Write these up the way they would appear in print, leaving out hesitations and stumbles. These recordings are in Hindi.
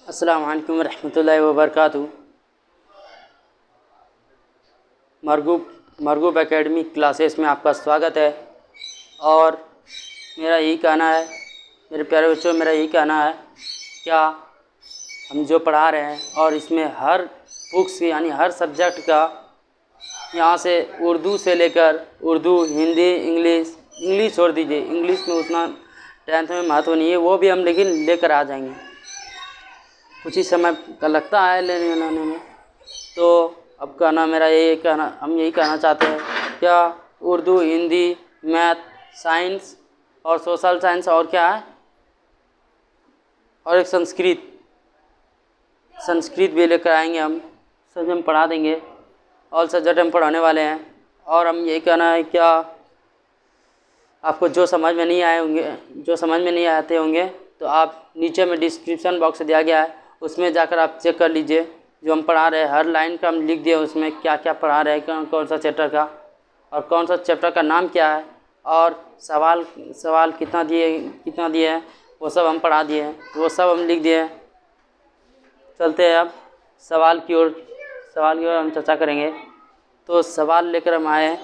अस्सलाम वालेकुम रहमतुल्लाहि व बरकातहू। मरगूब एकेडमी क्लासेस में आपका स्वागत है। और मेरा यही कहना है, मेरे प्यारे बच्चों, मेरा यही कहना है, क्या हम जो पढ़ा रहे हैं और इसमें हर बुक्स यानी हर सब्जेक्ट का, यहाँ से उर्दू से लेकर उर्दू, हिंदी, इंग्लिश छोड़ दीजिए, इंग्लिश में उतना 10th में महत्व नहीं है, वो भी हम लेकिन लेकर आ जाएंगे। कुछ ही समय का लगता है लेने लाने में। तो अब कहना मेरा हम यही कहना चाहते हैं, क्या उर्दू, हिंदी, मैथ, साइंस और सोशल साइंस और क्या है, और एक संस्कृत भी लेकर आएंगे। हम सब हम पढ़ा देंगे, ऑल सब्जेक्ट हम पढ़ाने वाले हैं। और हम यही कहना है, क्या आपको जो समझ में नहीं आते होंगे तो आप नीचे में डिस्क्रिप्शन बॉक्स दिया गया है, उसमें जाकर आप चेक कर लीजिए। जो हम पढ़ा रहे हैं हर लाइन का हम लिख दिए, उसमें क्या क्या पढ़ा रहे हैं, कौन सा चैप्टर का और कौन सा चैप्टर का नाम क्या है, और सवाल कितना दिए हैं वो सब हम पढ़ा दिए हैं, वो सब हम लिख दिए हैं। चलते हैं अब सवाल की ओर हम चर्चा करेंगे। तो सवाल लेकर हम आए हैं।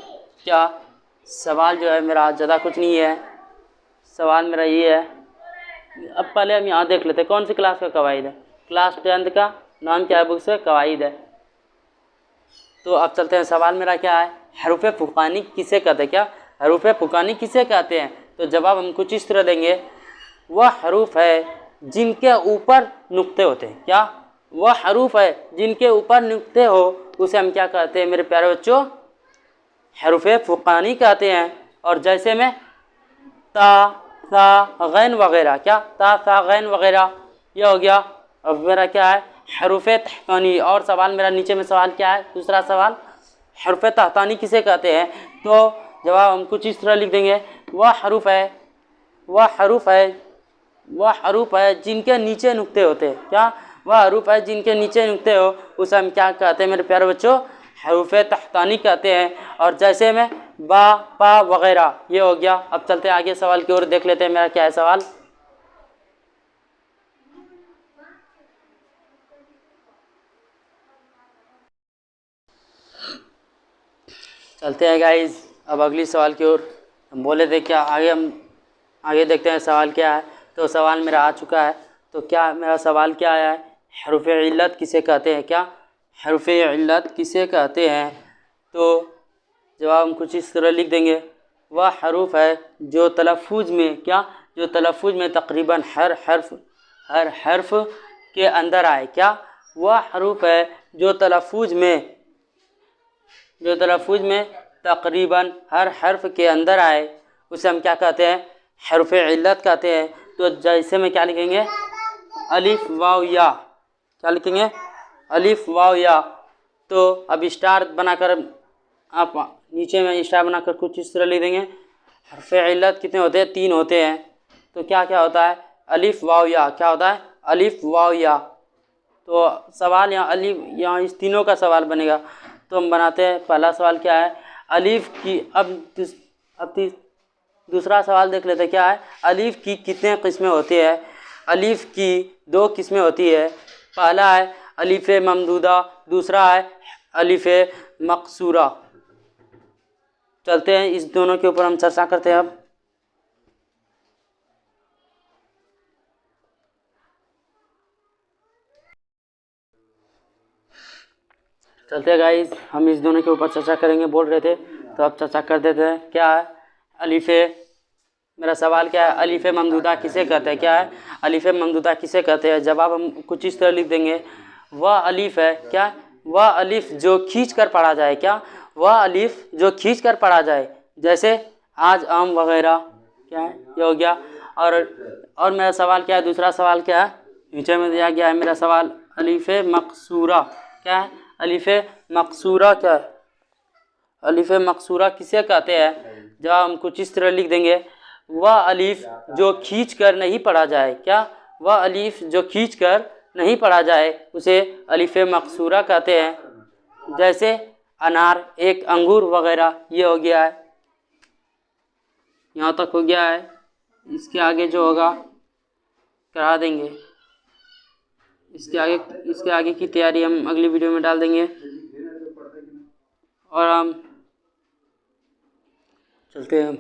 क्या सवाल जो है मेरा ज़्यादा कुछ नहीं है, सवाल मेरा ये है। अब पहले हम यहाँ देख लेते हैं कौन सी क्लास का कवायद है। क्लास 10th का नाम क्या है, बुक से कवायद है। तो अब चलते हैं, सवाल मेरा क्या है, हरूफ फुकानी किसे कहते हैं। क्या हरूफ फुकानी किसे कहते हैं? तो जवाब हम कुछ इस तरह देंगे, वह हरूफ है जिनके ऊपर नुक्ते होते हैं। क्या वह हरूफ है जिनके ऊपर नुक्ते हो, उसे हम क्या कहते हैं मेरे प्यारे बच्चों, हरूफ फुकानी कहते हैं। और जैसे में ता, सा, गैन वगैरह, क्या ता, सा, गैन वगैरह, ये हो गया। अब मेरा क्या है, हरूफ तहतानी। और सवाल मेरा नीचे में सवाल क्या है, दूसरा सवाल, हरूफ तहतानी किसे कहते हैं? तो जवाब हम कुछ इस तरह लिख देंगे, वह हरूफ है जिनके नीचे नुक्ते होते हैं। क्या वह हरूफ है जिनके नीचे नुक्ते हो, उसे हम क्या कहते हैं मेरे प्यारे बच्चों, हरूफ तहतानी कहते हैं। और जैसे में बा, पा वगैरह, ये हो गया। अब चलते हैं आगे सवाल की ओर, देख लेते हैं मेरा क्या है सवाल। चलते हैं गाइस अब अगली सवाल की ओर। हम बोले थे क्या आगे देखते हैं सवाल क्या है। तो सवाल मेरा आ चुका है। तो क्या मेरा सवाल क्या आया है, हरूफ इल्लत किसे कहते हैं। क्या हरूफ इल्लत किसे कहते हैं? तो जवाब हम कुछ इस तरह लिख देंगे, वह हरूफ है जो तलफ़ुज़ में तकरीबन हर हर्फ के अंदर आए। क्या वह हरूफ है जो तलफ़ुज़ में तकरीबन हर हर्फ के अंदर आए, उसे हम क्या कहते हैं, हर्फ इल्लत कहते हैं। तो जैसे में क्या लिखेंगे, अलिफ वाव या, क्या लिखेंगे, अलिफ वाव या। तो अब स्टार बनाकर आप नीचे में स्टार बनाकर कुछ इस तरह लिख देंगे। हर्फ इल्लत कितने होते हैं, 3 होते हैं। तो क्या क्या होता है, अलिफ वाव या, क्या होता है, अलिफ वाव या। तो सवाल यहाँ इस तीनों का सवाल बनेगा। तो हम बनाते हैं, पहला सवाल क्या है, अलिफ की। अब दूसरा सवाल देख लेते हैं, क्या है, अलिफ की कितने किस्में होती है। अलिफ की 2 किस्में होती है। पहला है अलिफ ममदूदा, दूसरा है अलिफ मकसूरा। चलते हैं इस दोनों के ऊपर हम चर्चा करते हैं। अब चलते हैं गाइस, हम इस दोनों के ऊपर चर्चा करेंगे बोल रहे थे, तो अब चर्चा कर देते हैं। क्या है अलिफ, मेरा सवाल क्या है, अलिफ ममदूदा किसे कहते हैं। क्या है, अलिफ ममदूदा किसे कहते हैं? जवाब हम कुछ इस तरह लिख देंगे, वह अलिफ है, क्या वह अलिफ जो खींच कर पढ़ा जाए। क्या वह अलिफ जो खींच कर पढ़ा जाए, जैसे आज, आम वगैरह। क्या है, ये हो गया। और मेरा सवाल क्या है, दूसरा सवाल क्या है, नीचे में दिया गया है मेरा सवाल, अलिफ मकसूरा। क्या है, अलिफ मकसूरा, क्या है, अलिफ मकसूरा किसे कहते हैं? जवाब हम कुछ इस तरह लिख देंगे, वह अलिफ जो खींच कर नहीं पढ़ा जाए। क्या वह अलिफ जो खींच कर नहीं पढ़ा जाए, उसे अलिफ मकसूरा कहते हैं। जैसे अनार, एक अंगूर वगैरह। ये हो गया है, यहाँ तक हो गया है। इसके आगे जो होगा, करा देंगे। इसके आगे की तैयारी हम अगली वीडियो में डाल देंगे। और हम चलते हैं।